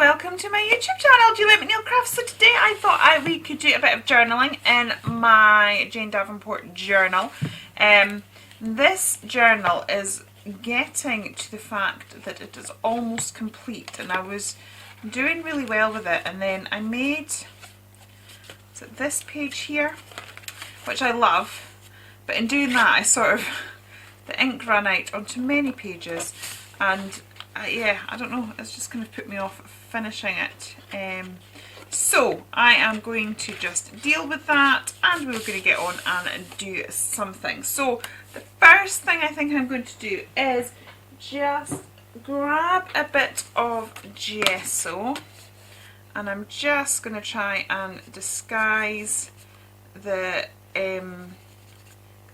welcome to my YouTube channel, Juliet McNeil Crafts. So today I thought we could do a bit of journaling in my Jane Davenport journal. This journal is getting to the fact that it is almost complete, and I was doing really well with it, and then I made this page here, which I love, but in doing that the ink ran out onto many pages, and yeah, I don't know, it's just kind of put me off finishing it. So I am going to just deal with that, and we're going to get on and do something. So the first thing I think I'm going to do is just grab a bit of gesso, and I'm just going to try and disguise the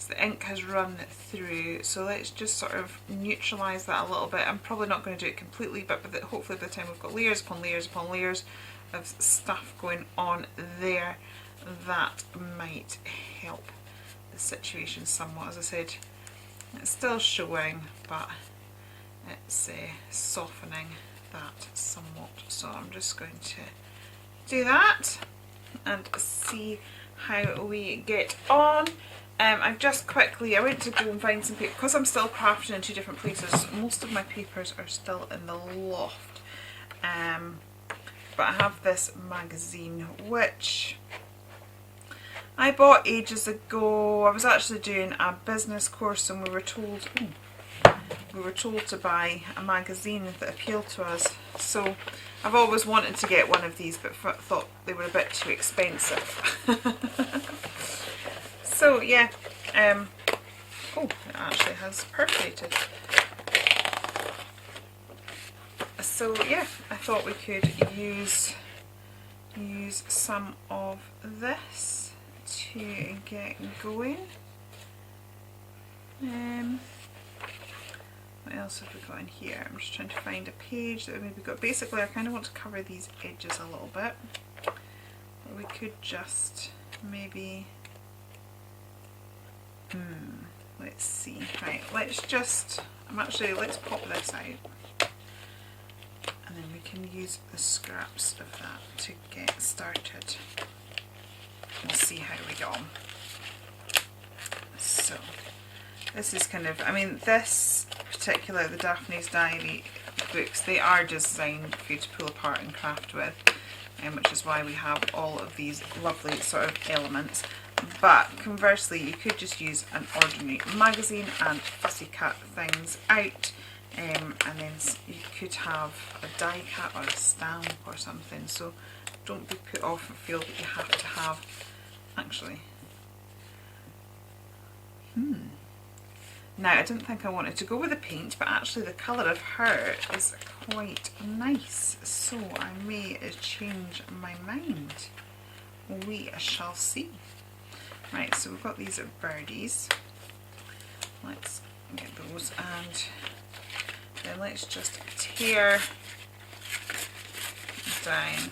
the ink has run through, so let's just sort of neutralise that a little bit. I'm probably not going to do it completely, but hopefully by the time we've got layers upon layers upon layers of stuff going on there, that might help the situation somewhat. As I said, it's still showing, but it's softening that somewhat. So I'm just going to do that and see how we get on. I've just quickly, I went to go and find some paper, because I'm still crafting in two different places. Most of my papers are still in the loft, but I have this magazine which I bought ages ago. I was actually doing a business course, and we were told to buy a magazine that appealed to us. So I've always wanted to get one of these, but thought they were a bit too expensive. So yeah, oh, it actually has perforated. So yeah, I thought we could use some of this to get going. What else have we got in here? I'm just trying to find a page that we maybe got. Basically, I kind of want to cover these edges a little bit. But we could just maybe... let's see. Right, let's pop this out, and then we can use the scraps of that to get started and see how we go on. So this is kind of, I mean, this particular, the Daphne's Diary books, they are designed for you to pull apart and craft with, which is why we have all of these lovely sort of elements. But conversely, you could just use an ordinary magazine and fussy cut things out, and then you could have a die cut or a stamp or something. So don't be put off and feel that you have to have, actually, now I didn't think I wanted to go with the paint, but actually the colour of her is quite nice, so I may change my mind. We shall see. Right, so we've got these birdies. Let's get those, and then let's just tear down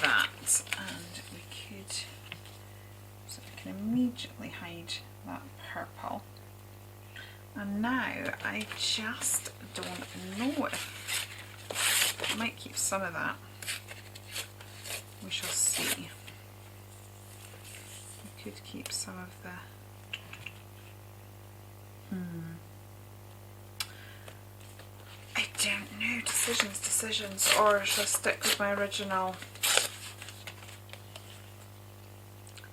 that, and we could, so I can immediately hide that purple. And now I just don't know if I might keep some of that. We shall see. Could keep some of the I don't know, decisions, or shall I stick with my original?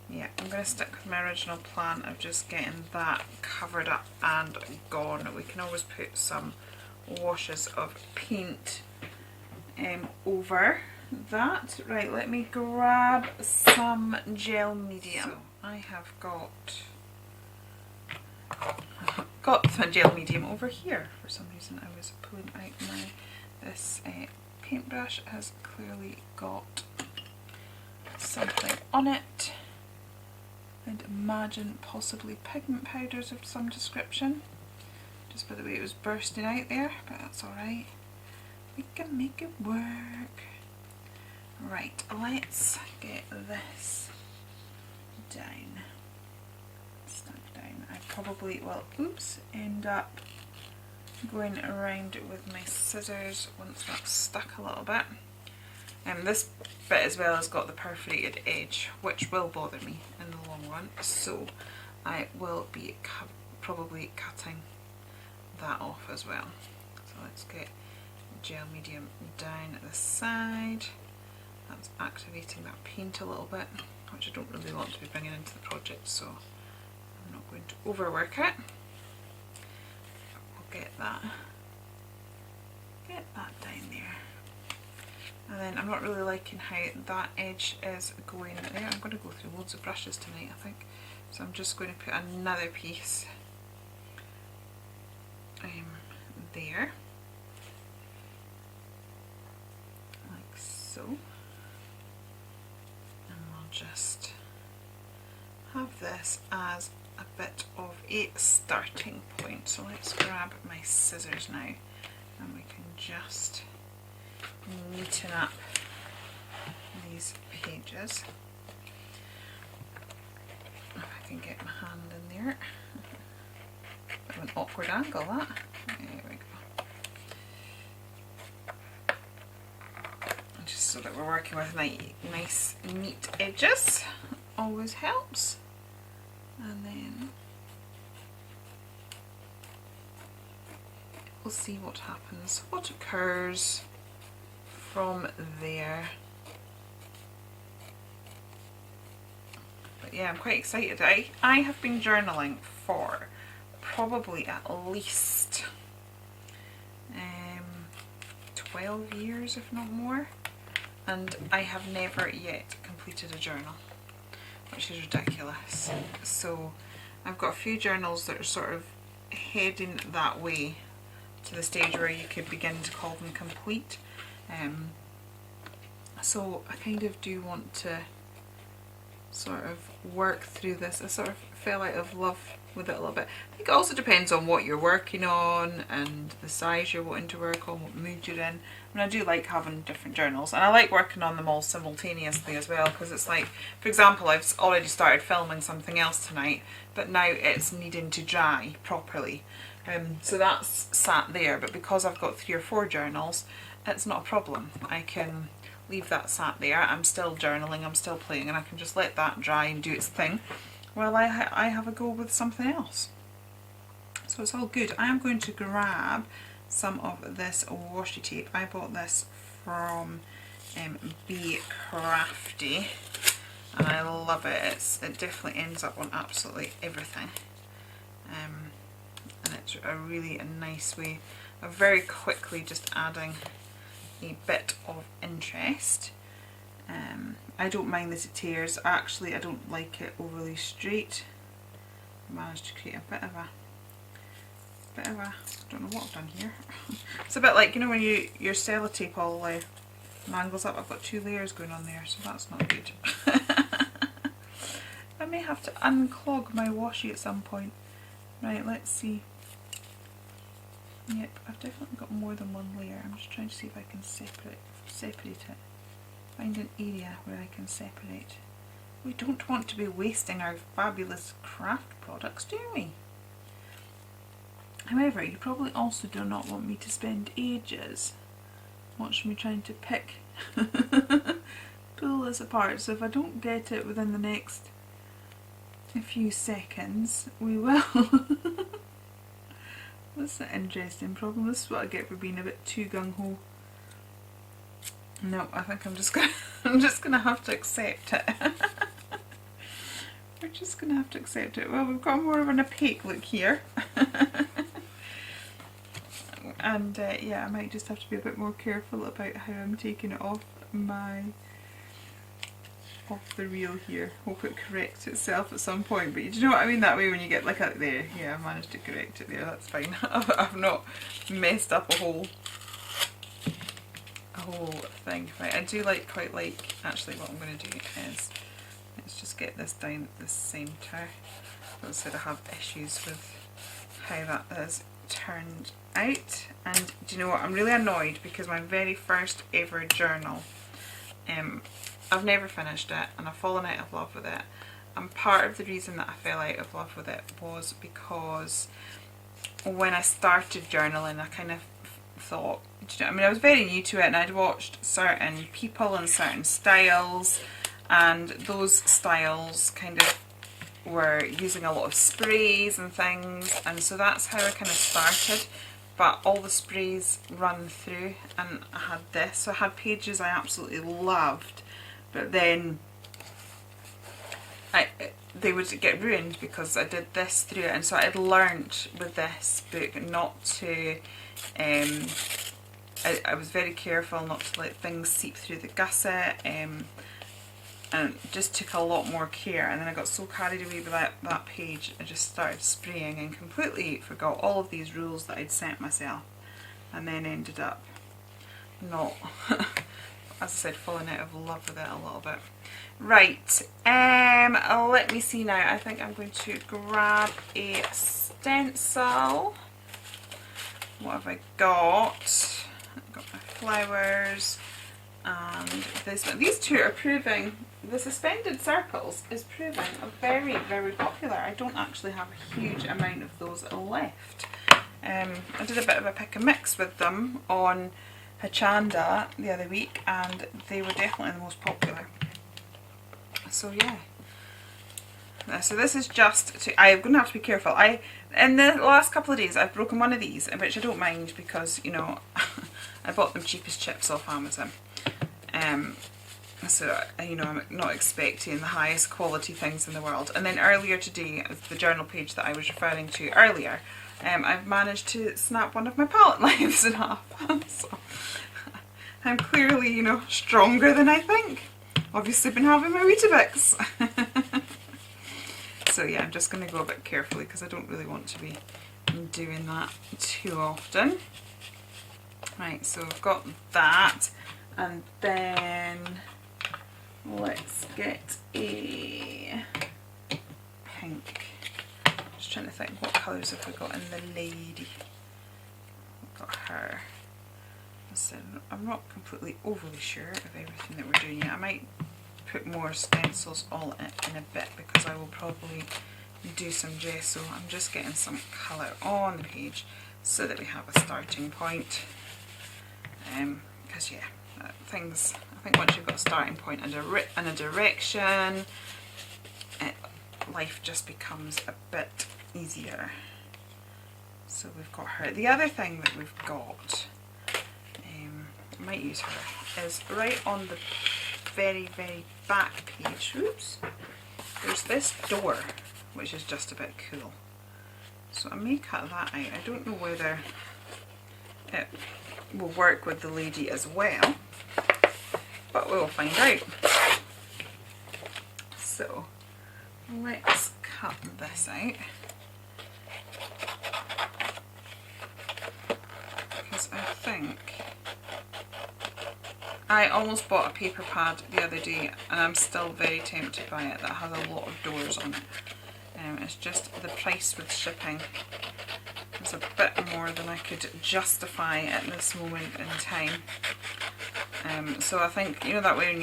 Yeah, I'm going to stick with my original plan of just getting that covered up and gone. We can always put some washes of paint over that. Right, let me grab some gel medium. So I have got my gel medium over here. For some reason I was pulling out this paintbrush has clearly got something on it. I'd imagine possibly pigment powders of some description, just by the way it was bursting out there, but that's alright. We can make it work. Right, let's get this down, stuck down. I probably will, end up going around it with my scissors once that's stuck a little bit. This bit as well has got the perforated edge, which will bother me in the long run, so I will be probably cutting that off as well. So let's get gel medium down at the side. That's activating that paint a little bit, which I don't really want to be bringing into the project, so I'm not going to overwork it. We'll get that down there. And then I'm not really liking how that edge is going there. I'm going to go through loads of brushes tonight, I think. So I'm just going to put another piece there, like so. And we'll just have this as a bit of a starting point. So let's grab my scissors now and we can just neaten up these pages. If I can get my hand in there. Bit of an awkward angle, that. There we go. Just so that we're working with nice neat edges. Always helps. And then we'll see what happens, what occurs from there. But yeah, I'm quite excited. I have been journaling for probably at least 12 years, if not more, and I have never yet completed a journal, which is ridiculous. So I've got a few journals that are sort of heading that way, to the stage where you could begin to call them complete. So I kind of do want to sort of work through this. I sort of fell out of love with it a little bit. I think it also depends on what you're working on and the size you're wanting to work on, what mood you're in. I mean, I do like having different journals, and I like working on them all simultaneously as well, because it's like, for example, I've already started filming something else tonight, but now it's needing to dry properly. So that's sat there, but because I've got 3 or 4 journals, it's not a problem. I can leave that sat there. I'm still journaling, I'm still playing, and I can just let that dry and do its thing while I have a go with something else. So it's all good. I am going to grab some of this washi tape. I bought this from Be Crafty, and I love it. It definitely ends up on absolutely everything. And it's a really nice way of very quickly just adding a bit of interest. I don't mind that it tears. Actually, I don't like it overly straight. I managed to create a bit of a I don't know what I've done here. It's a bit like, you know, when your sellotape all mangles up. I've got 2 layers going on there, so that's not good. I may have to unclog my washi at some point. Right, let's see. Yep, I've definitely got more than 1 layer. I'm just trying to see if I can separate it. Find an area where I can separate. We don't want to be wasting our fabulous craft products, do we? However, you probably also do not want me to spend ages watching me trying to pull this apart. So if I don't get it within the next few seconds, we will. That's an interesting problem. This is what I get for being a bit too gung-ho. No, I think I'm just gonna have to accept it. We're just gonna have to accept it. Well, we've got more of an opaque look here. And yeah, I might just have to be a bit more careful about how I'm taking it off the reel here. Hope it corrects itself at some point, but you know what I mean, that way when you get like out there. Yeah, I managed to correct it there, that's fine. I've not messed up a whole thing. Right, I do quite like, actually what I'm going to do is, let's just get this down at the centre. As I said, I have issues with how that is turned out. And do you know what, I'm really annoyed because my very first ever journal, I've never finished it and I've fallen out of love with it. And part of the reason that I fell out of love with it was because when I started journaling, I kind of thought, do you know, I mean, I was very new to it, and I'd watched certain people and certain styles, and those styles kind of were using a lot of sprays and things, and so that's how I kind of started. But all the sprays run through, and I had this, so I had pages I absolutely loved, but then they would get ruined because I did this through it. And so I had learnt with this book not to, I was very careful not to let things seep through the gusset, and just took a lot more care. And then I got so carried away with that page, I just started spraying and completely forgot all of these rules that I'd set myself, and then ended up not, as I said, falling out of love with it a little bit. Right, let me see now. I think I'm going to grab a stencil. What have I got? I've got my flowers and this one. These two are proving, the suspended circles is proving very, very popular. I don't actually have a huge amount of those left. I did a bit of a pick and mix with them on Hachanda the other week, and they were definitely the most popular. So yeah, so this is just to, I'm going to have to be careful. In the last couple of days I've broken one of these, which I don't mind because, you know, I bought them cheap as chips off Amazon. So, you know, I'm not expecting the highest quality things in the world. And then earlier today, the journal page that I was referring to earlier, I've managed to snap one of my palette knives in half. So I'm clearly, you know, stronger than I think. Obviously been having my Weetabix. So yeah, I'm just going to go a bit carefully because I don't really want to be doing that too often. Right, so I've got that, and then let's get a pink. Just trying to think, what colours have we got in the lady? We've got her. Listen, I'm not completely overly sure of everything that we're doing yet. I might put more stencils all in a bit because I will probably do some gesso. I'm just getting some colour on the page so that we have a starting point. Because yeah, things, I think once you've got a starting point and a direction, life just becomes a bit easier. So we've got her. The other thing that we've got, I might use her, is right on the very, very back page, oops, there's this door which is just a bit cool. So I may cut that out. I don't know whether it will work with the lady as well, but we'll find out. So let's cut this out, because I think I almost bought a paper pad the other day, and I'm still very tempted by it, that has a lot of doors on it. It's just the price with shipping is a bit more than I could justify at this moment in time. So I think, you know, that way when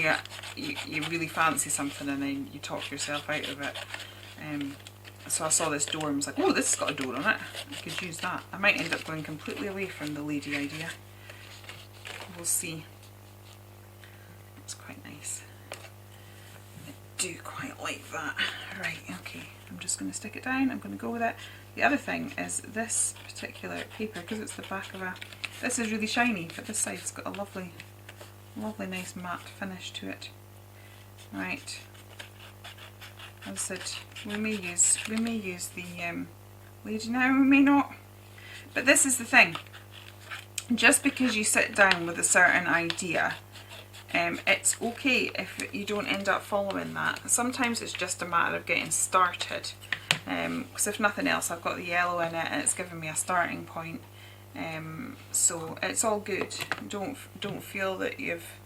you really fancy something and then you talk yourself out of it. So I saw this door and was like, oh, this has got a door on it, I could use that. I might end up going completely away from the lady idea. We'll see. It's quite nice. I do quite like that. Right, okay, I'm just going to stick it down, I'm going to go with it. The other thing is this particular paper, because it's the back of a, this is really shiny, but this side's got a lovely, lovely nice matte finish to it. Right, as I said, we may use the lady now, we may not. But this is the thing, just because you sit down with a certain idea, it's okay if you don't end up following that. Sometimes it's just a matter of getting started, because if nothing else I've got the yellow in it and it's given me a starting point, so it's all good. Don't feel that you've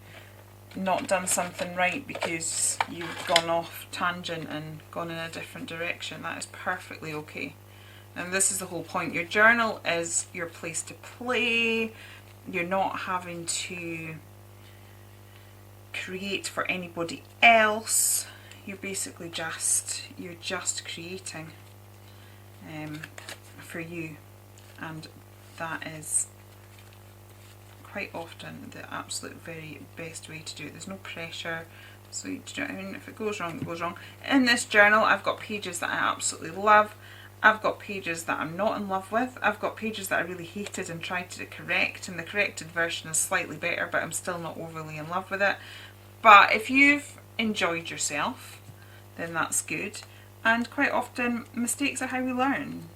not done something right because you've gone off tangent and gone in a different direction. That is perfectly okay, and this is the whole point. Your journal is your place to play. You're not having to create for anybody else. You're basically just creating for you. and that is quite often the absolute very best way to do it. There's no pressure, so you know what I mean? If it goes wrong, it goes wrong. In this journal I've got pages that I absolutely love, I've got pages that I'm not in love with, I've got pages that I really hated and tried to correct, and the corrected version is slightly better, but I'm still not overly in love with it. But if you've enjoyed yourself, then that's good. And quite often mistakes are how we learn.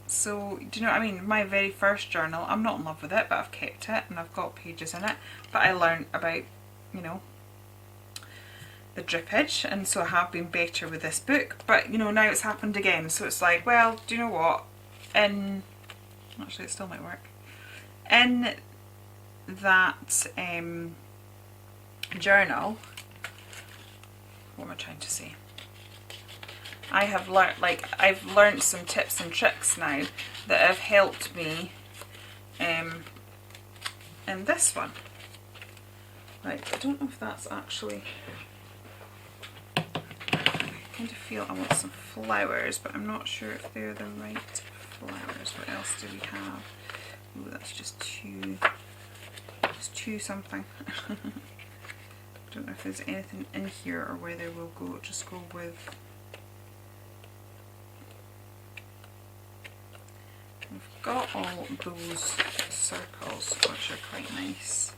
So, do you know what I mean? My very first journal, I'm not in love with it, but I've kept it and I've got pages in it. But I learned about, you know, the drippage, and so I have been better with this book. But, you know, now it's happened again. So it's like, well, do you know what? Actually, it still might work. In that journal, what am I trying to say? I have learnt, like, I've learnt some tips and tricks now that have helped me in this one. Right, I don't know if that's actually, I kind of feel I want some flowers, but I'm not sure if they're the right flowers. What else do we have? Ooh, that's just too something. I don't know if there's anything in here or whether we'll just go with, we've got all those circles which are quite nice.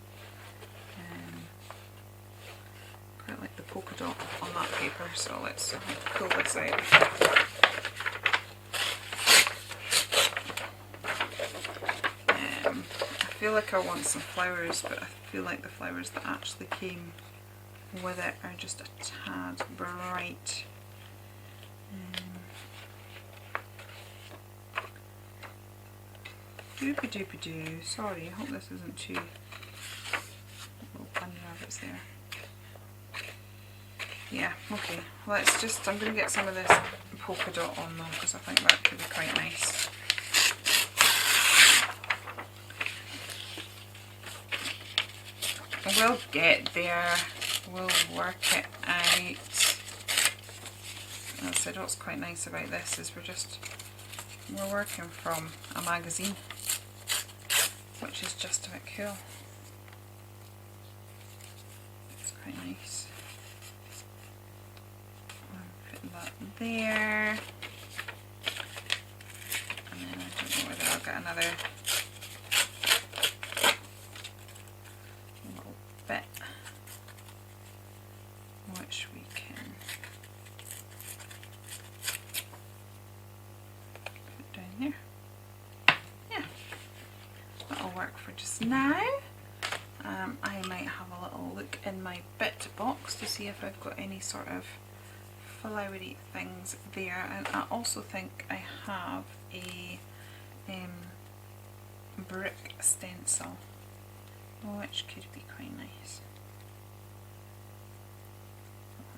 Quite like the polka dot on that paper, so let's pull this out. I feel like I want some flowers, but I feel like the flowers that actually came with it are just a tad bright. Doopy doopy doo. Sorry, I hope this isn't too little bunny rabbits there. Yeah, okay. Let's just, I'm going to get some of this polka dot on though, because I think that could be quite nice. We'll get there. We'll work it out. As I said, what's quite nice about this is we're working from a magazine, which is just a bit cool. It's quite nice. I'll put that there. And then I don't know whether I'll get another little bit which we can put down there. Yeah, that'll work for just now. I might have a little look in my bit box to see if I've got any sort of flowery things there, and I also think I have a brick stencil, which could be quite nice.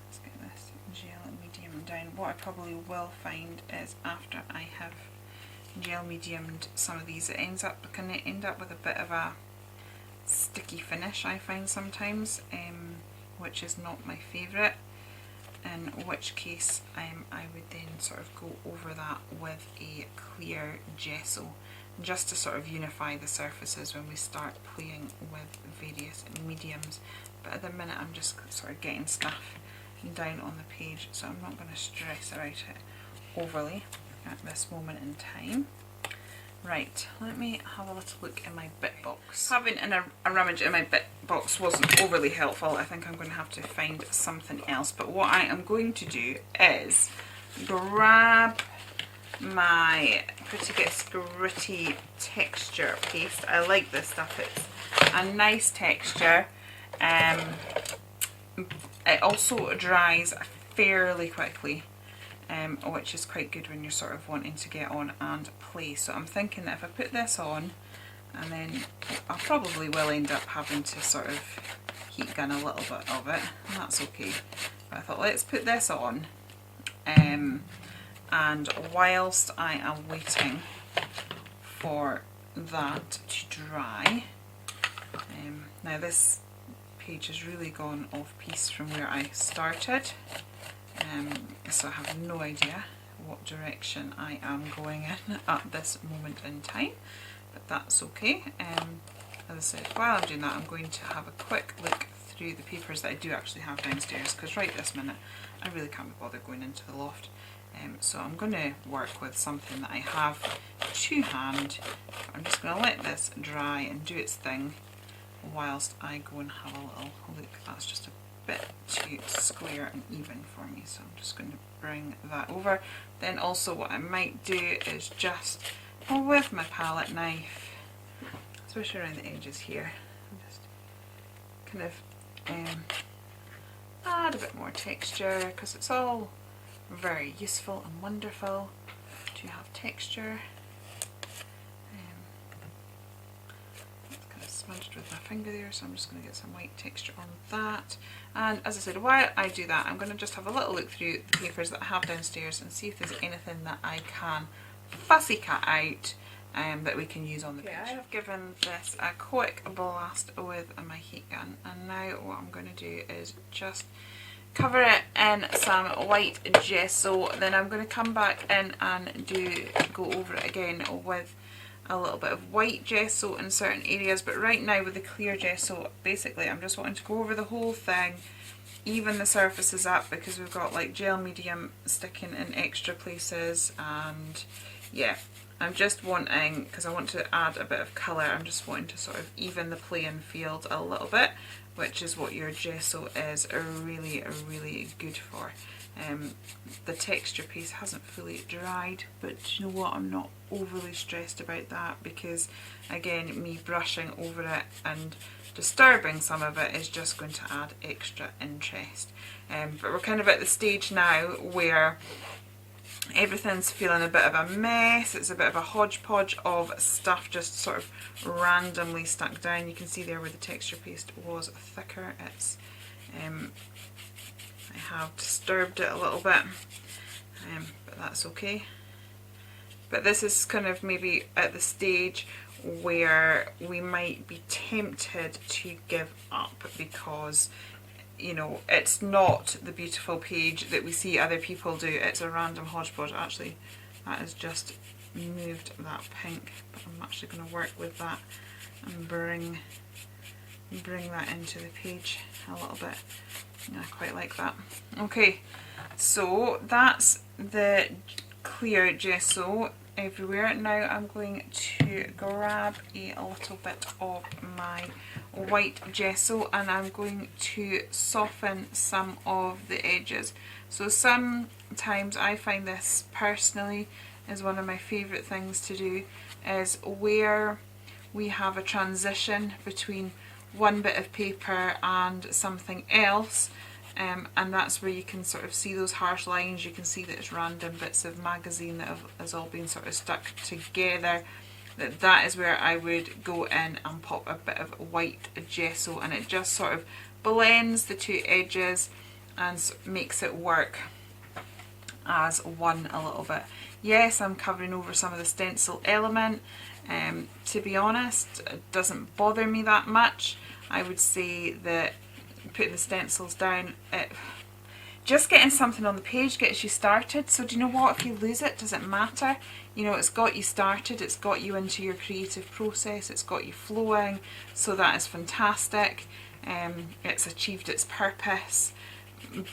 Let's get this gel and medium down. What I probably will find is after I have gel mediumed some of these, it can end up with a bit of a sticky finish, I find sometimes, which is not my favourite, in which case I would then sort of go over that with a clear gesso just to sort of unify the surfaces when we start playing with various mediums. But at the minute I'm just sort of getting stuff down on the page, so I'm not going to stress about it overly at this moment in time. Right, let me have a little look in my bit box. Having a rummage in my bit box wasn't overly helpful. I think I'm going to have to find something else. But what I am going to do is grab my Pretty Gets Gritty texture paste. I like this stuff. It's a nice texture. It also dries fairly quickly, which is quite good when you're sort of wanting to get on and play. So I'm thinking that if I put this on, and then I probably will end up having to sort of heat gun a little bit of it, and that's okay. But I thought, let's put this on, and whilst I am waiting for that to dry, now this page has really gone off piece from where I started, so I have no idea what direction I am going in at this moment in time, but that's okay. As I said, while I'm doing that, I'm going to have a quick look through the papers that I do actually have downstairs, because right this minute I really can't be bothered going into the loft. So I'm going to work with something that I have to hand. I'm just going to let this dry and do its thing whilst I go and have a little look. That's just a bit too square and even for me, so I'm just going to bring that over. Then also what I might do is just with my palette knife, especially around the edges here, just kind of add a bit more texture, because it's all very useful and wonderful to have texture. It's kind of smudged with my finger there, so I'm just going to get some white texture on that. And as I said, while I do that, I'm going to just have a little look through the papers that I have downstairs and see if there's anything that I can fussy cut out that we can use on the page. I have given this a quick blast with my heat gun, and now what I'm going to do is just cover it in some white gesso. Then I'm going to come back in and go over it again with a little bit of white gesso in certain areas, but right now with the clear gesso, basically I'm just wanting to go over the whole thing, even the surfaces up, because we've got like gel medium sticking in extra places. And yeah, I'm just wanting, because I want to add a bit of colour, I'm just wanting to sort of even the playing field a little bit, which is what your gesso is really good for. The texture piece hasn't fully dried, but you know what, I'm not overly stressed about that, because again, me brushing over it and disturbing some of it is just going to add extra interest. But we're kind of at the stage now where everything's feeling a bit of a mess. It's a bit of a hodgepodge of stuff just sort of randomly stuck down. You can see there where the texture paste was thicker. It's I have disturbed it a little bit, but that's okay. But this is kind of maybe at the stage where we might be tempted to give up, because you know, it's not the beautiful page that we see other people do. It's a random hodgepodge. Actually, that has just moved that pink, but I'm actually going to work with that and bring that into the page a little bit. I quite like that. Okay, so that's the clear gesso everywhere. Now I'm going to grab a little bit of my white gesso and I'm going to soften some of the edges. So sometimes I find this personally is one of my favourite things to do, is where we have a transition between one bit of paper and something else, and that's where you can sort of see those harsh lines. You can see that it's random bits of magazine that has all been sort of stuck together. That is where I would go in and pop a bit of white gesso, and it just sort of blends the two edges and makes it work as one a little bit. Yes, I'm covering over some of the stencil element. To be honest, it doesn't bother me that much. I would say that putting the stencils down, just getting something on the page gets you started. So do you know what, if you lose it, does it matter? You know, it's got you started, it's got you into your creative process, it's got you flowing, so that is fantastic. It's achieved its purpose.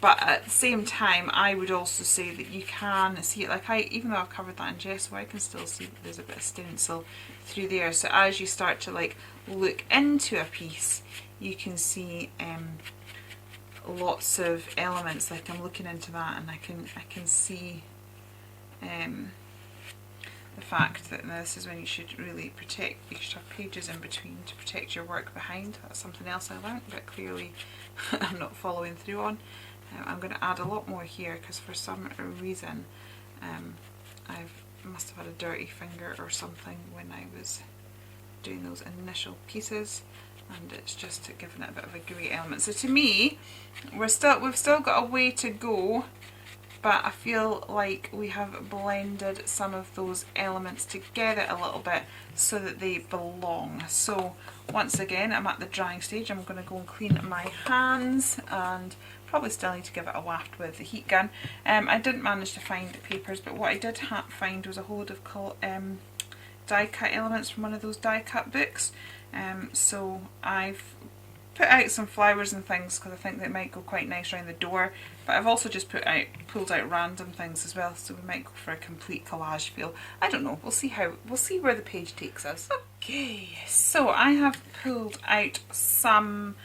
But at the same time, I would also say that you can see it, like even though I've covered that in gesso, I can still see that there's a bit of stencil through there. So as you start to like look into a piece, you can see lots of elements. Like I'm looking into that and I can see the fact that this is when you should really protect, you should have pages in between to protect your work behind. That's something else I learned, but clearly I'm not following through on. I'm going to add a lot more here because for some reason I must have had a dirty finger or something when I was doing those initial pieces, and it's just given it a bit of a grey element. So to me, we've still got a way to go, but I feel like we have blended some of those elements together a little bit so that they belong. So once again, I'm at the drying stage. I'm going to go and clean my hands and probably still need to give it a waft with the heat gun. I didn't manage to find papers, but what I did find was a whole load of die cut elements from one of those die cut books. So I've put out some flowers and things because I think they might go quite nice around the door, but I've also just pulled out random things as well, so we might go for a complete collage feel. I don't know, we'll see where the page takes us. Okay, so I have pulled out some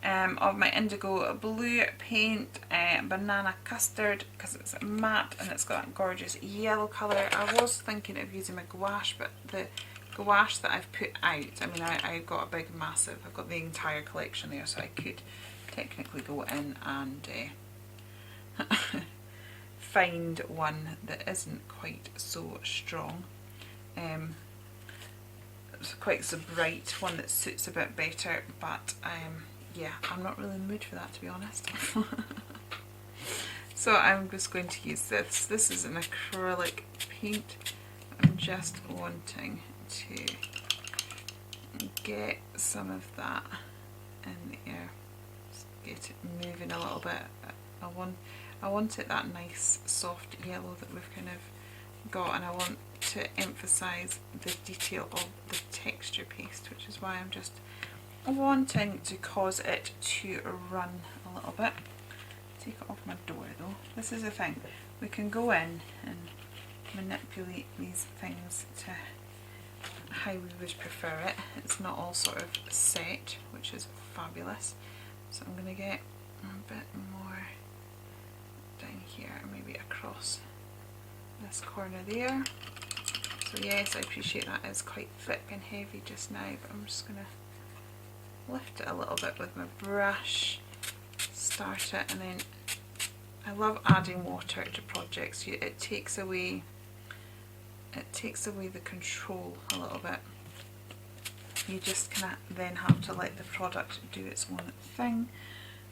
of my indigo blue paint, banana custard, because it's matte and it's got that gorgeous yellow colour. I was thinking of using my gouache, but the gouache that I've put out, I mean, I got a big massive, I've got the entire collection there, so I could technically go in and find one that isn't quite so strong, it's quite so bright, one that suits a bit better, but yeah, I'm not really in the mood for that, to be honest. So I'm just going to use this. This is an acrylic paint. I'm just wanting to get some of that in the air, just get it moving a little bit. I want it that nice soft yellow that we've kind of got, and I want to emphasise the detail of the texture paste, which is why I'm just wanting to cause it to run a little bit. Take it off my door though. This is the thing, we can go in and manipulate these things to how we would prefer it. It's not all sort of set, which is fabulous. So I'm going to get a bit more down here, maybe across this corner there. So yes, I appreciate that is quite thick and heavy just now, but I'm just going to lift it a little bit with my brush, start it, and then I love adding water to projects. It takes away the control a little bit. You just kind of then have to let the product do its own thing.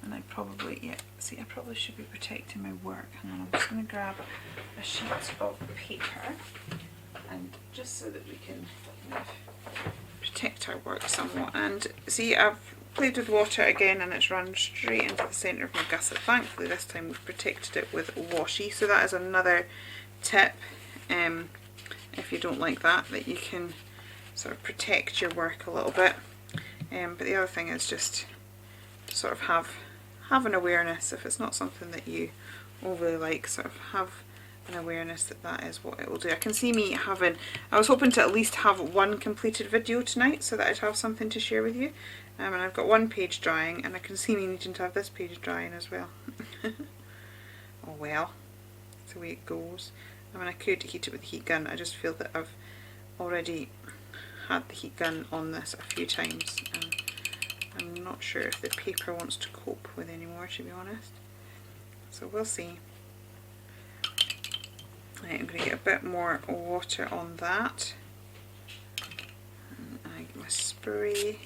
And I probably, yeah, see, I probably should be protecting my work. Hang on, I'm just going to grab a sheet of paper, and just so that we can kind of protect our work somewhat. And see, I've played with water again and it's run straight into the centre of my gusset. Thankfully this time we've protected it with washi, so that is another tip, if you don't like that you can sort of protect your work a little bit. But the other thing is just to sort of have an awareness, if it's not something that you overly like, sort of have an awareness that that is what it will do. I can see me having, I was hoping to at least have one completed video tonight so that I'd have something to share with you, and I've got one page drying, and I can see me needing to have this page drying as well. Oh well, that's the way it goes. I mean, I could heat it with the heat gun. I just feel that I've already had the heat gun on this a few times, and I'm not sure if the paper wants to cope with anymore, to be honest. So we'll see. Right, I'm going to get a bit more water on that. And I get my spray.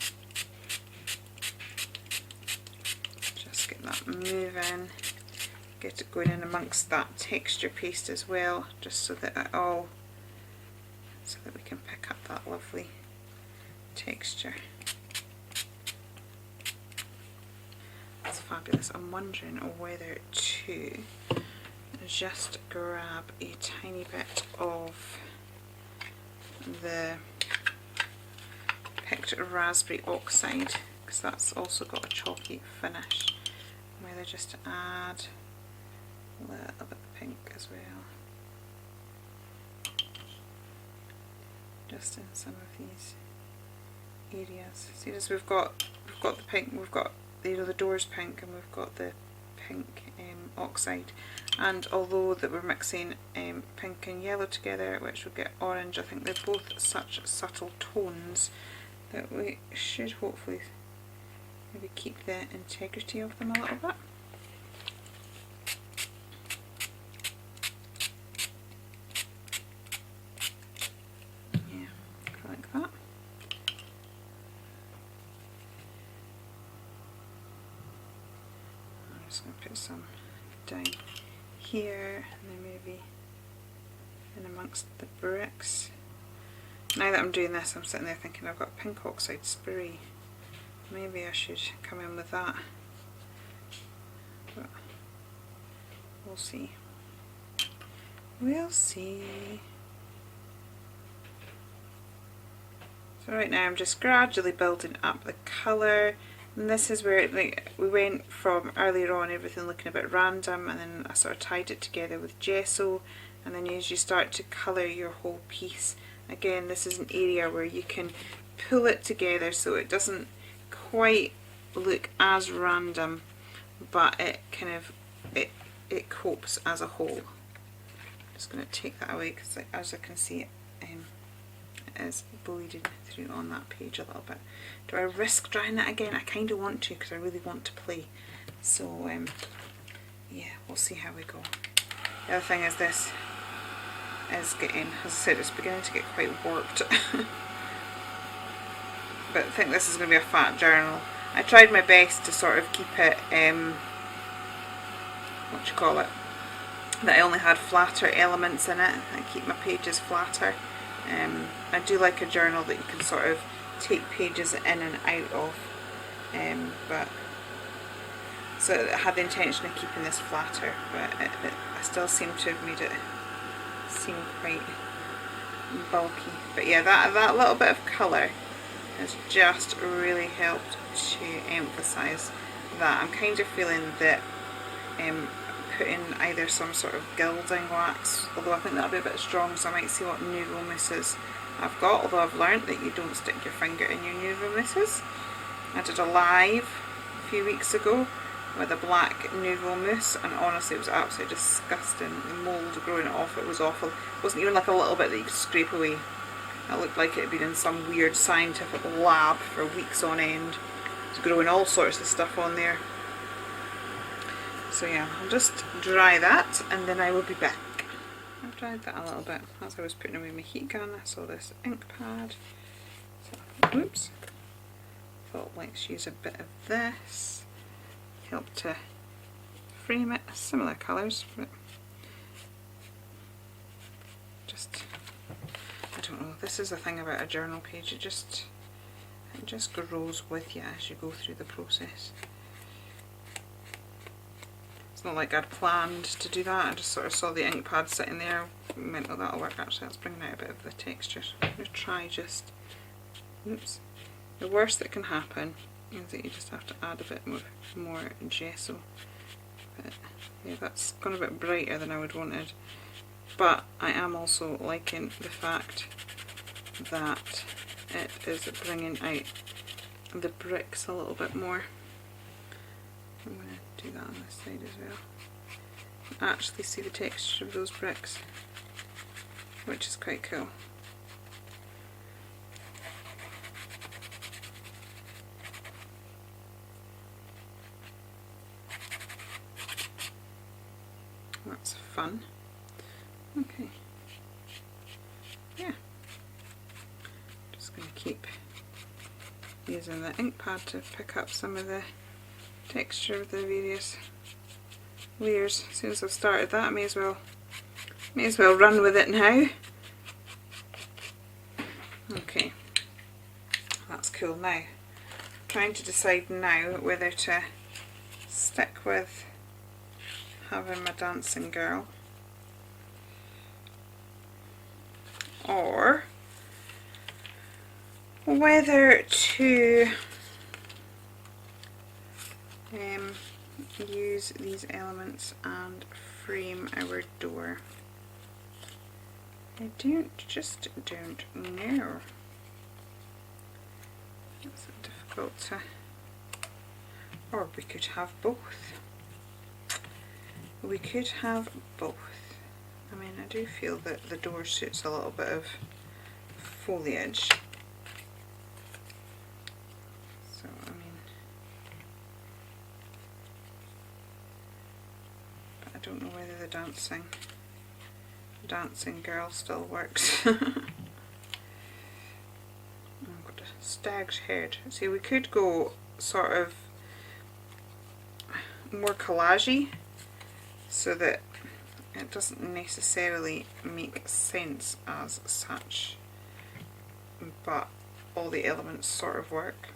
Just get that moving. Get it going in amongst that texture paste as well, just so that we can pick up that lovely texture. That's fabulous. I'm wondering whether to just grab a tiny bit of the picked raspberry oxide, because that's also got a chalky finish. Whether just to add a little bit of pink as well, just in some of these areas. See this, we've got the pink, we've got the doors pink, and we've got the pink oxide, and although that we're mixing pink and yellow together, which will get orange, I think they're both such subtle tones that we should hopefully maybe keep the integrity of them a little bit. Yeah, like that. I'm just going to put some down here, and then maybe in amongst the bricks. Now that I'm doing this, I'm sitting there thinking I've got pink oxide spray. Maybe I should come in with that. But we'll see. We'll see. So right now I'm just gradually building up the colour, and this is where like we went from earlier on everything looking a bit random, and then I sort of tied it together with gesso, and then as you start to colour your whole piece, again this is an area where you can pull it together so it doesn't quite look as random, but it kind of it copes as a whole. I'm just going to take that away because as I can see it is bleeding through on that page a little bit. Do I risk drying that again? I kind of want to because I really want to play. So yeah, we'll see how we go. The other thing is this is getting, as I said, it's beginning to get quite warped. But I think this is going to be a fat journal. I tried my best to sort of keep it, what do you call it, that I only had flatter elements in it. I keep my pages flatter. I do like a journal that you can sort of take pages in and out of, but so I had the intention of keeping this flatter, but I still seem to have made it seem quite bulky. But yeah, that little bit of colour has just really helped to emphasise that. I'm kind of feeling that putting either some sort of gilding wax, although I think that'll be a bit strong, so I might see what nouveau mousses I've got, although I've learnt that you don't stick your finger in your nouveau mousses. I did a live a few weeks ago with a black nouveau mousse, and honestly it was absolutely disgusting. The mould growing off it was awful. It wasn't even like a little bit that you could scrape away. It looked like it had been in some weird scientific lab for weeks on end. It's growing all sorts of stuff on there. So yeah, I'll just dry that and then I will be back. I've dried that a little bit as I was putting away my heat gun. I saw this ink pad. So, oops. Thought let's use a bit of this. Help to frame it. Similar colours, but just, I don't know. This is the thing about a journal page. It just grows with you as you go through the process. It's not like I'd planned to do that, I just sort of saw the ink pad sitting there and went, oh that'll work actually, that's bringing out a bit of the texture. So I'm going to try just, oops, the worst that can happen is that you just have to add a bit more gesso. But yeah, that's gone a bit brighter than I would wanted, but I am also liking the fact that it is bringing out the bricks a little bit more. I'm going to do that on this side as well. Actually see the texture of those bricks, which is quite cool. That's fun. Okay. Yeah. Just going to keep using the ink pad to pick up some of the texture of the various layers. As soon as I've started that, I may as well run with it now. Okay, that's cool. Now, I'm trying to decide now whether to stick with having my dancing girl or whether to use these elements and frame our door. I just don't know. It's difficult to, or we could have both. We could have both. I mean, I do feel that the door suits a little bit of foliage. So, I mean, but I don't know whether the dancing girl still works. I've got a stag's head. See, we could go sort of more collagey, so that it doesn't necessarily make sense as such. but all the elements sort of work.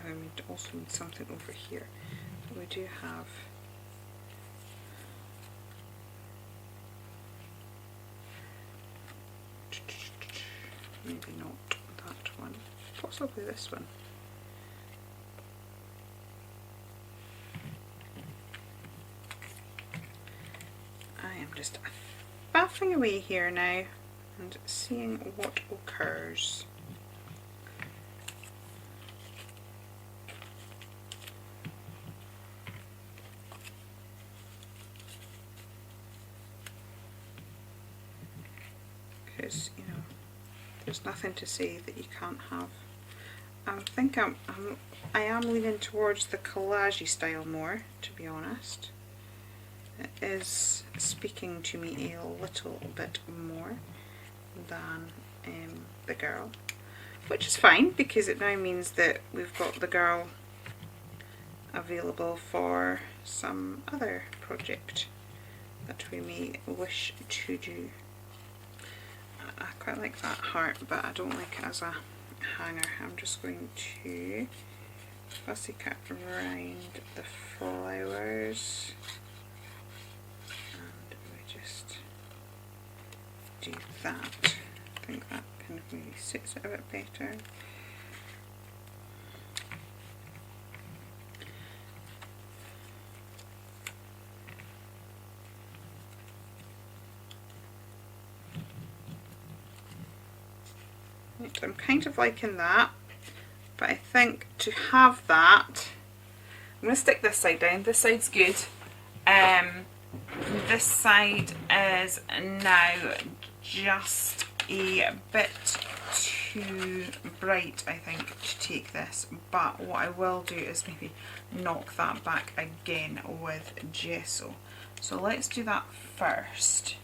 We also need something over here. We do have maybe not that one, possibly this one. I am just faffing away here now and seeing what occurs. Because, you know, there's nothing to say that you can't have. I think I am leaning towards the collage style more, to be honest. It is speaking to me a little bit more than the girl, which is fine because it now means that we've got the girl available for some other project that we may wish to do. I quite like that heart, but I don't like it as a hanger. I'm just going to fussy cut around the flowers, and we just do that. I think that kind of maybe suits it a bit better. I'm kind of liking that, but I think to have that, I'm going to stick this side down. This side's good. This side is now just a bit too bright, I think, to take this, but what I will do is maybe knock that back again with gesso. So let's do that first,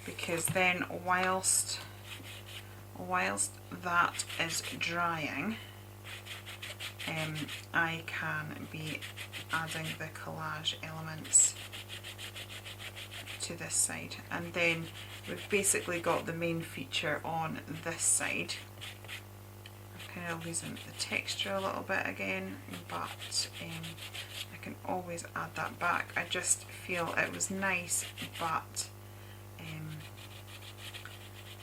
because then whilst that is drying, I can be adding the collage elements to this side, and then we've basically got the main feature on this side. I'm kind of losing the texture a little bit again, but I can always add that back. I just feel it was nice, but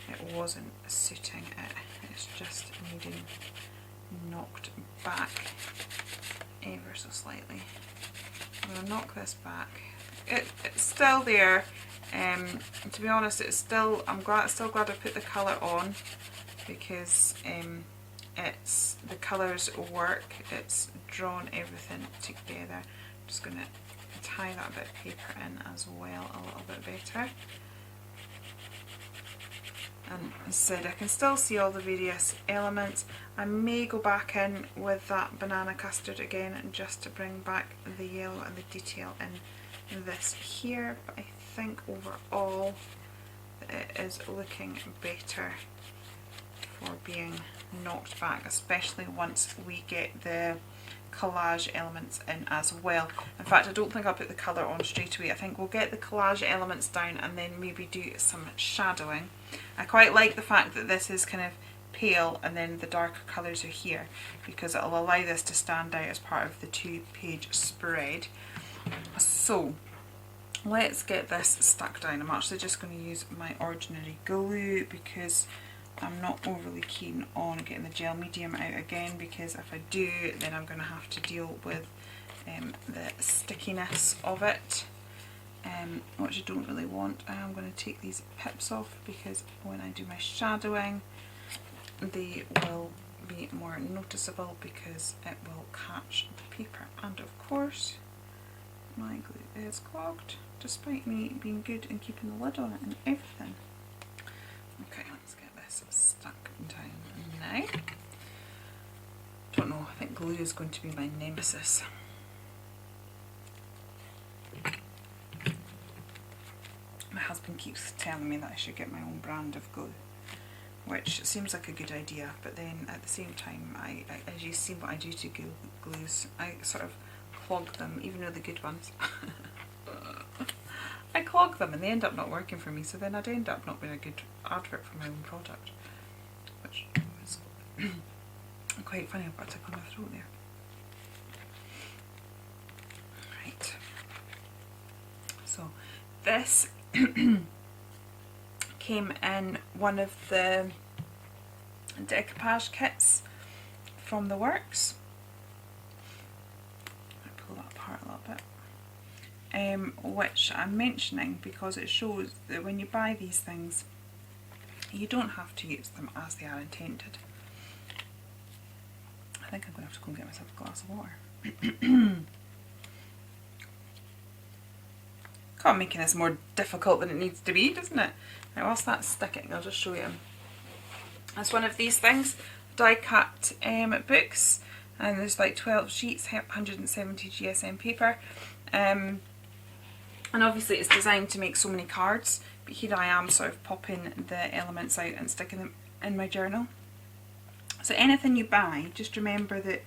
it wasn't suiting it. It's just needing knocked back ever so slightly. I'm going to knock this back. It's still there. To be honest, it's still. I'm still glad I put the colour on, because it's the colours work. It's drawn everything together. I'm just going to tie that bit of paper in as well a little bit better. And as I said, I can still see all the various elements. I may go back in with that banana custard again, and just to bring back the yellow and the detail in this here, but I think overall it is looking better for being knocked back, especially once we get the collage elements in as well. In fact, I don't think I'll put the colour on straight away. I think we'll get the collage elements down and then maybe do some shadowing. I quite like the fact that this is kind of pale and then the darker colours are here, because it'll allow this to stand out as part of the 2-page spread. So let's get this stuck down. I'm actually just going to use my ordinary glue, because I'm not overly keen on getting the gel medium out again, because if I do, then I'm going to have to deal with the stickiness of it, which I don't really want. I am going to take these pips off, because when I do my shadowing they will be more noticeable, because it will catch the paper. And of course my glue is clogged, despite me being good and keeping the lid on it and everything. Okay, let's get this stuck down now. Don't know, I think glue is going to be my nemesis. My husband keeps telling me that I should get my own brand of glue, which seems like a good idea, but then at the same time, as you see what I do to glues, I sort of clog them, even though the good ones. I clog them and they end up not working for me, so then I'd end up not being a good advert for my own product, which is quite funny. I've got a tick on my throat there. Right, so this came in one of the decoupage kits from the works. I pull that apart a little bit. Which I'm mentioning because it shows that when you buy these things, you don't have to use them as they are intended. I think I'm going to have to go and get myself a glass of water. God, making this more difficult than it needs to be, doesn't it? Now, whilst that's sticking, I'll just show you. It's one of these things, die cut books, and there's like 12 sheets, 170 GSM paper. And obviously it's designed to make so many cards, but here I am sort of popping the elements out and sticking them in my journal. So anything you buy, just remember that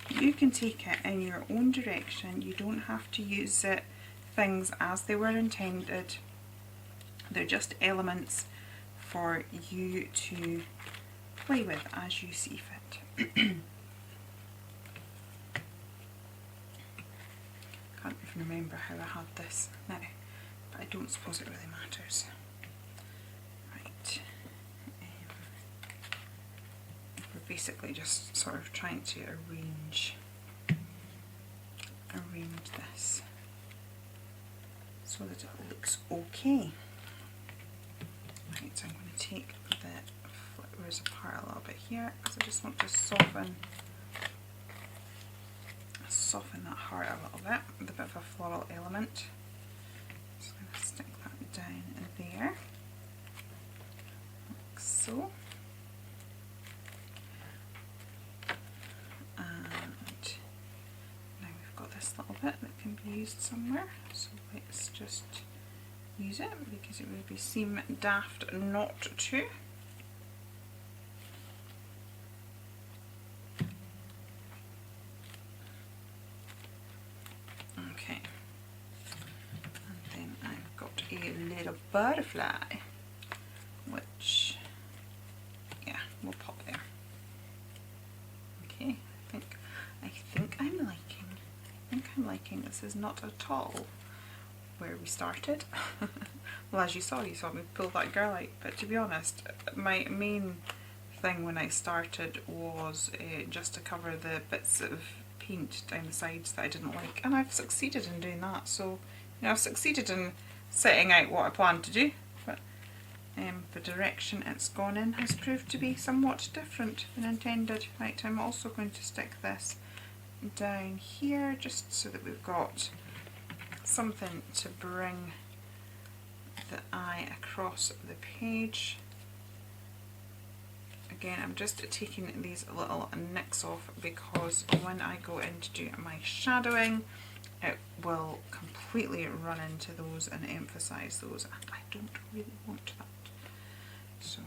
you can take it in your own direction. You don't have to use things as they were intended. They're just elements for you to play with as you see fit. Can't even remember how I had this now, but I don't suppose it really matters. Right, we're basically just sort of trying to arrange this so that it looks okay. Right, so I'm going to take the flowers apart a little bit here because I just want to soften that heart a little bit with a bit of a floral element. Just going to stick that down there, like so. And now we've got this little bit that can be used somewhere, so let's just use it because it would seem daft not to. Okay, and then I've got a little butterfly, which, yeah, we'll pop there. Okay, I think I'm liking this. Is not at all where we started. Well, as you saw me pull that girl out, but to be honest, my main thing when I started was just to cover the bits of paint down the sides that I didn't like, and I've succeeded in doing that. So, you know, I've succeeded in setting out what I planned to do, but the direction it's gone in has proved to be somewhat different than intended. Right, I'm also going to stick this down here just so that we've got something to bring the eye across the page. Again, I'm just taking these little nicks off because when I go in to do my shadowing, it will completely run into those and emphasise those, and I don't really want that. So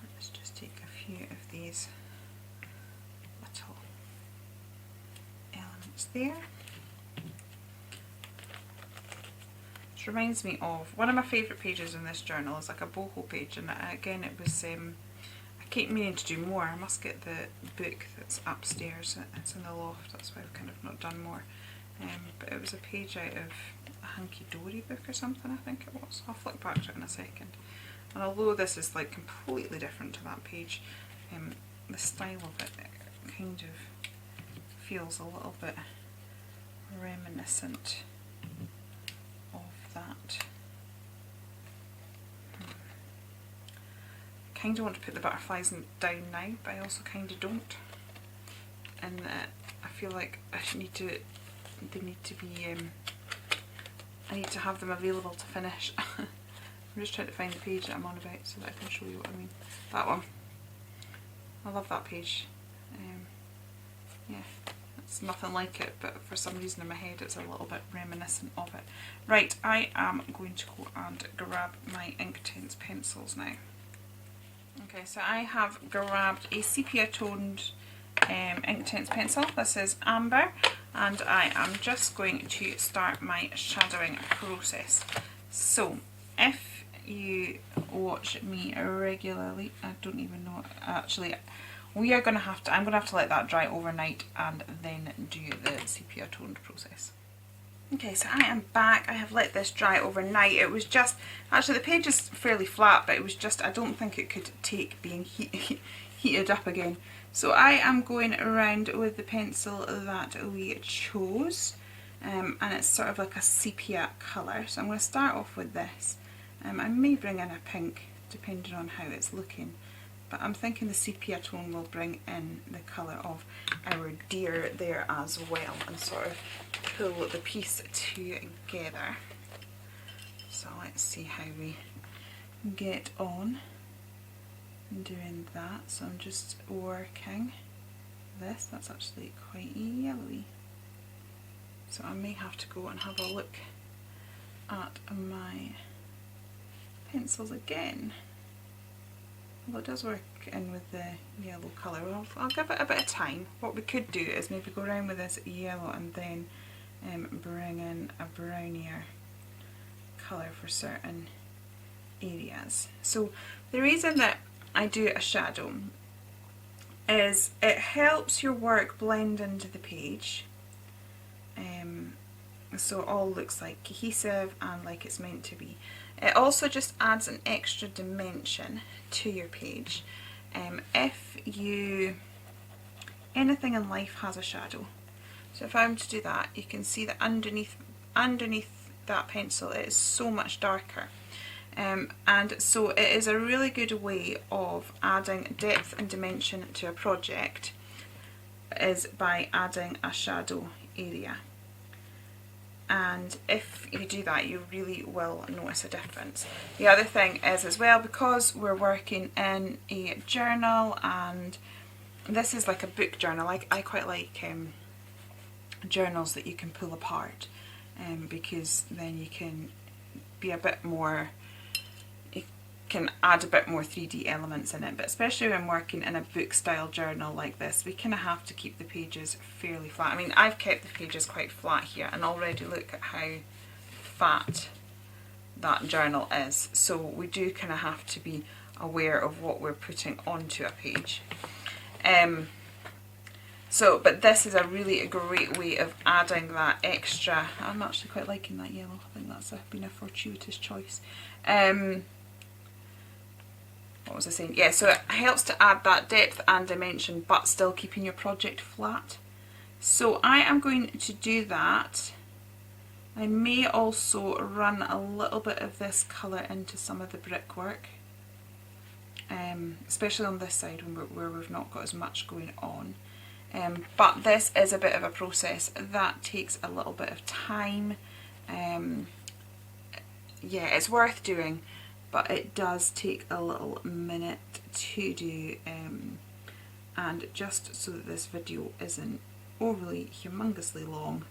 let's just take a few of these little elements there. Which reminds me of one of my favourite pages in this journal is like a boho page, and again it was I keep meaning to do more. I must get the book that's upstairs. It's in the loft, that's why I've kind of not done more. But it was a page out of a Hunky Dory book or something, I think it was. I'll flick back to it in a second. And although this is like completely different to that page, the style of it kind of feels a little bit reminiscent of that. I kind of want to put the butterflies down now, but I also kind of don't. And I feel like I need to be, I need to have them available to finish. I'm just trying to find the page that I'm on about so that I can show you what I mean. That one. I love that page. Yeah, it's nothing like it, but for some reason in my head it's a little bit reminiscent of it. Right, I am going to go and grab my Inktense pencils now. Okay, so I have grabbed a sepia toned Inktense pencil. This is amber, and I am just going to start my shadowing process. So if you watch me regularly, I don't even know, actually I'm going to have to let that dry overnight and then do the sepia toned process. Okay, so I am back. I have let this dry overnight. It was just, actually the page is fairly flat, but it was just, I don't think it could take being heated up again. So I am going around with the pencil that we chose, and it's sort of like a sepia colour. So I'm going to start off with this. I may bring in a pink depending on how it's looking, but I'm thinking the sepia tone will bring in the colour of our deer there as well and sort of pull the piece together. So let's see how we get on doing that. So I'm just working this. That's actually quite yellowy. So I may have to go and have a look at my pencils again. Well, it does work in with the yellow colour. Well, I'll give it a bit of time. What we could do is maybe go around with this yellow and then bring in a brownier colour for certain areas. So the reason that I do a shadow is it helps your work blend into the page, so it all looks like cohesive and like it's meant to be. It also just adds an extra dimension to your page. If anything in life has a shadow, so if I were to do that, you can see that underneath that pencil it is so much darker. And so it is a really good way of adding depth and dimension to a project, is by adding a shadow area. And if you do that, you really will notice a difference. The other thing is as well, because we're working in a journal, and this is like a book journal, I quite like journals that you can pull apart, because then you can be a bit more, you can add a bit more 3D elements in it. But especially when working in a book style journal like this, we kind of have to keep the pages fairly flat. I mean, I've kept the pages quite flat here, and already look at how fat that journal is. So we do kind of have to be aware of what we're putting onto a page. But this is a really great way of adding that extra. I'm actually quite liking that yellow. I think that's been a fortuitous choice. What was I saying? Yeah, so it helps to add that depth and dimension, but still keeping your project flat. So I am going to do that. I may also run a little bit of this colour into some of the brickwork, especially on this side where we've not got as much going on. But this is a bit of a process that takes a little bit of time. Yeah, it's worth doing, but it does take a little minute to do, and just so that this video isn't overly humongously long,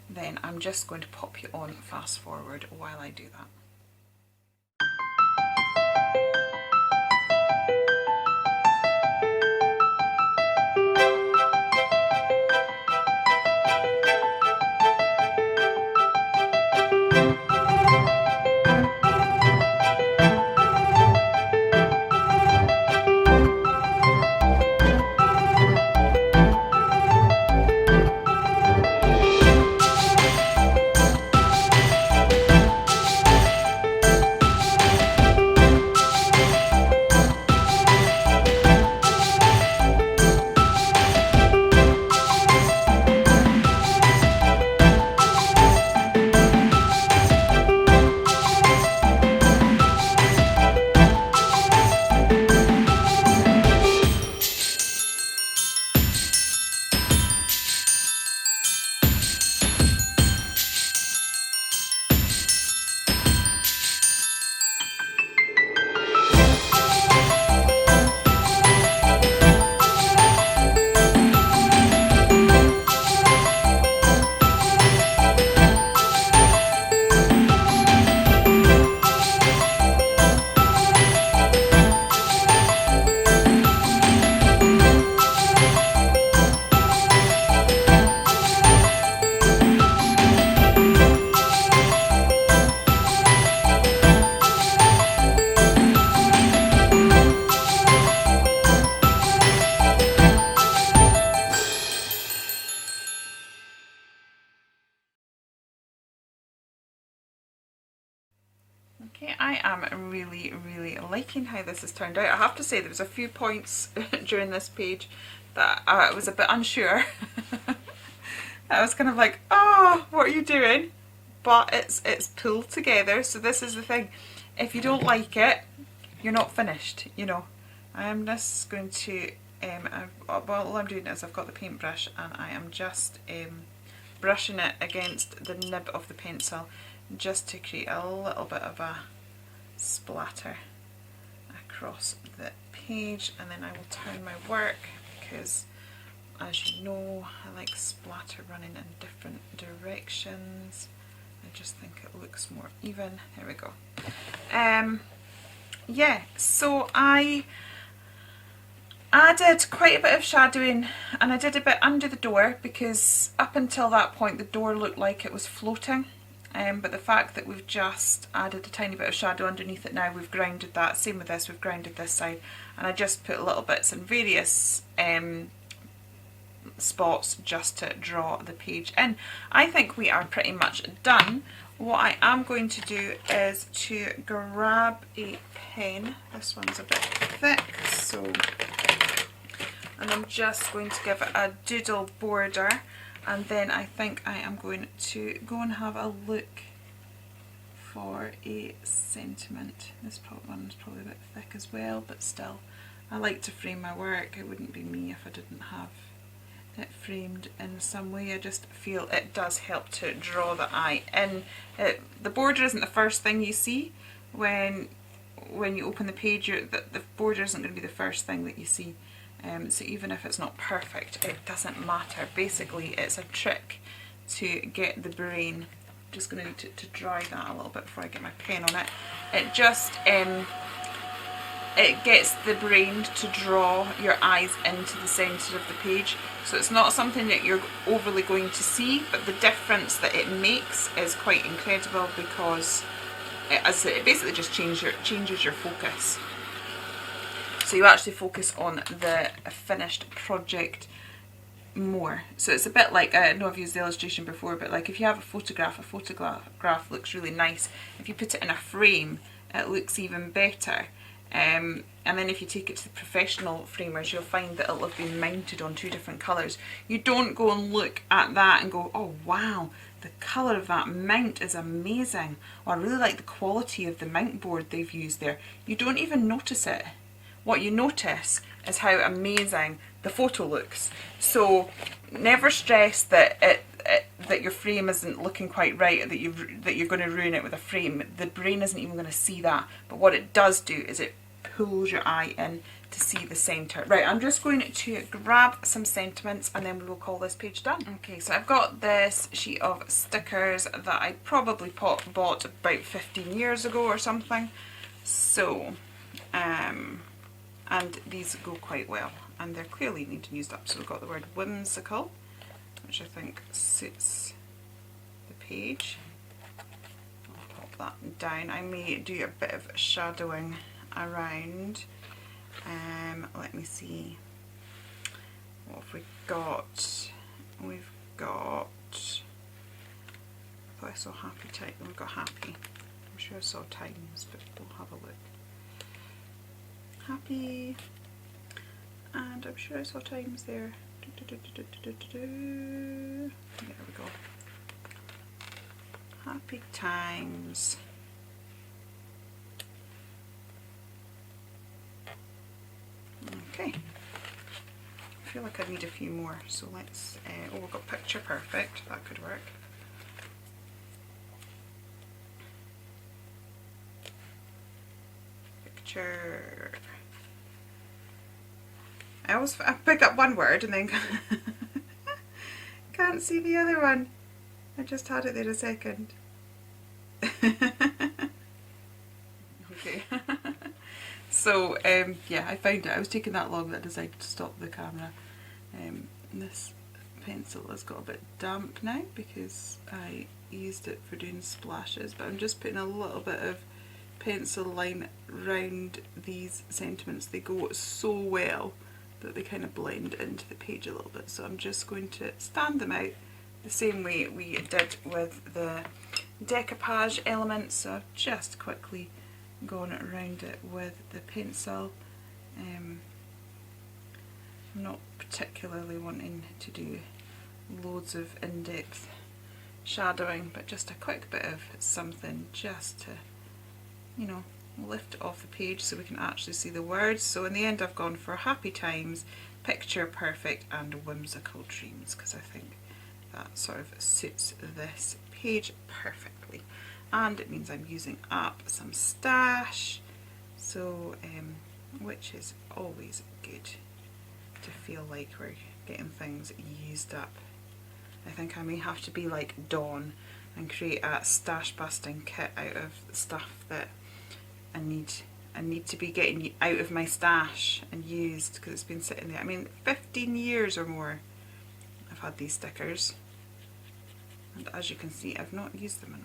then I'm just going to pop you on fast forward while I do that. Okay, I am really liking how this has turned out. I have to say there was a few points during this page that I was a bit unsure. I was kind of like, oh, what are you doing? But it's pulled together, so this is the thing. If you don't like it, you're not finished, you know. I am just going to, well, all I'm doing is I've got the paintbrush and I am just brushing it against the nib of the pencil just to create a little bit of a splatter across the page, and then I will turn my work because, as you know, I like splatter running in different directions. I just think it looks more even. There we go. Yeah, so I added quite a bit of shadowing, and I did a bit under the door because up until that point the door looked like it was floating. But the fact that we've just added a tiny bit of shadow underneath it now, we've grounded that. Same with this, we've grounded this side, and I just put little bits in various spots just to draw the page in. I think we are pretty much done. What I am going to do is to grab a pen. This one's a bit thick, so, and I'm just going to give it a doodle border, and then I think I am going to go and have a look for a sentiment. This one's probably a bit thick as well, but still, I like to frame my work. It wouldn't be me if I didn't have it framed in some way. I just feel it does help to draw the eye in. The border isn't the first thing you see when you open the page. The border isn't going to be the first thing that you see. So even if it's not perfect, it doesn't matter. Basically, it's a trick to get the brain. I'm just going to need to dry that a little bit before I get my pen on it. It just it gets the brain to draw your eyes into the centre of the page. So it's not something that you're overly going to see, but the difference that it makes is quite incredible because it basically just changes your focus. So you actually focus on the finished project more. So it's a bit like, I know I've used the illustration before, but like if you have a photograph looks really nice. If you put it in a frame, it looks even better. And then if you take it to the professional framers, you'll find that it'll have been mounted on 2 different colours. You don't go and look at that and go, oh wow, the colour of that mount is amazing, or I really like the quality of the mount board they've used there. You don't even notice it. What you notice is how amazing the photo looks. So never stress that that your frame isn't looking quite right, or that you're going to ruin it with a frame. The brain isn't even going to see that. But what it does do is it pulls your eye in to see the centre. Right, I'm just going to grab some sentiments and then we will call this page done. Okay, so I've got this sheet of stickers that I probably bought about 15 years ago or something. So, and these go quite well, and they're clearly needing used up. So we've got the word whimsical, which I think suits the page. I'll pop that down. I may do a bit of shadowing around. Let me see. What have we got? We've got, I thought I saw happy type. We've got happy. I'm sure I saw times, but we'll have a look. Happy, and I'm sure I saw times there. There we go. Happy times. Okay. I feel like I need a few more, so let's. Oh, we've got picture perfect. That could work. Picture. I pick up one word and then can't see the other one. I just had it there a second. Okay. So yeah, I found it. I was taking that long that I decided to stop the camera. This pencil has got a bit damp now because I used it for doing splashes, but I'm just putting a little bit of pencil line round these sentiments. They go so well that they kind of blend into the page a little bit, so I'm just going to stand them out the same way we did with the decoupage elements, so I've just quickly gone around it with the pencil. I'm not particularly wanting to do loads of in-depth shadowing, but just a quick bit of something just to, you know, lift it off the page so we can actually see the words. So in the end I've gone for happy times, picture perfect and whimsical dreams, because I think that sort of suits this page perfectly. And it means I'm using up some stash, so which is always good to feel like we're getting things used up. I think I may have to be like Dawn and create a stash busting kit out of stuff that I need to be getting out of my stash and used, because it's been sitting there. I mean, 15 years or more I've had these stickers, and as you can see I've not used them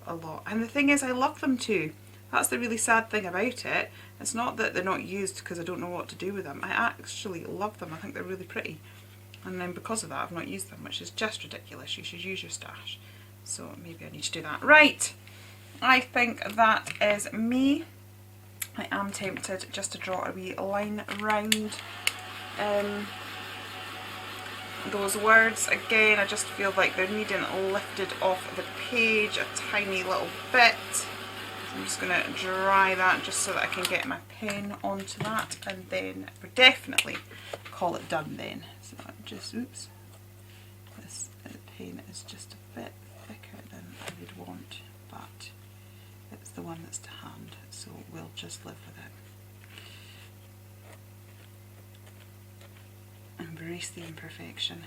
a lot. And the thing is, I love them too. That's the really sad thing about it. It's not that they're not used because I don't know what to do with them. I actually love them. I think they're really pretty. And then because of that I've not used them, which is just ridiculous. You should use your stash. So maybe I need to do that. Right, I think that is me. I am tempted just to draw a wee line around those words. Again, I just feel like they're needing lifted off the page a tiny little bit. I'm just going to dry that just so that I can get my pen onto that, and then we're definitely call it done then. So just, oops, this pen is just a bit thicker than I would want, but it's the one that's to hand, so we'll just live with it. Embrace the imperfection.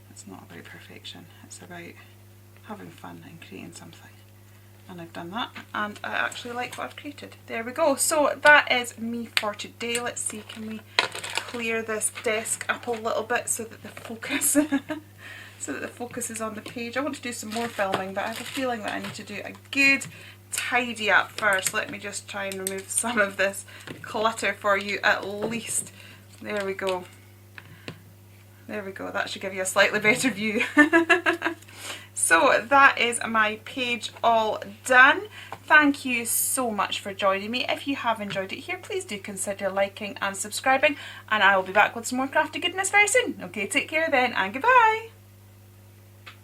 It's not about perfection, it's about having fun and creating something. And I've done that, and I actually like what I've created. There we go. So that is me for today. Let's see, can we clear this desk up a little bit so that the focus so that the focus is on the page. I want to do some more filming, but I have a feeling that I need to do a good tidy up first. Let me just try and remove some of this clutter for you at least. There we go. There we go. That should give you a slightly better view. So that is my page all done. Thank you so much for joining me. If you have enjoyed it here, please do consider liking and subscribing, and I will be back with some more crafty goodness very soon. Okay, take care then, and goodbye.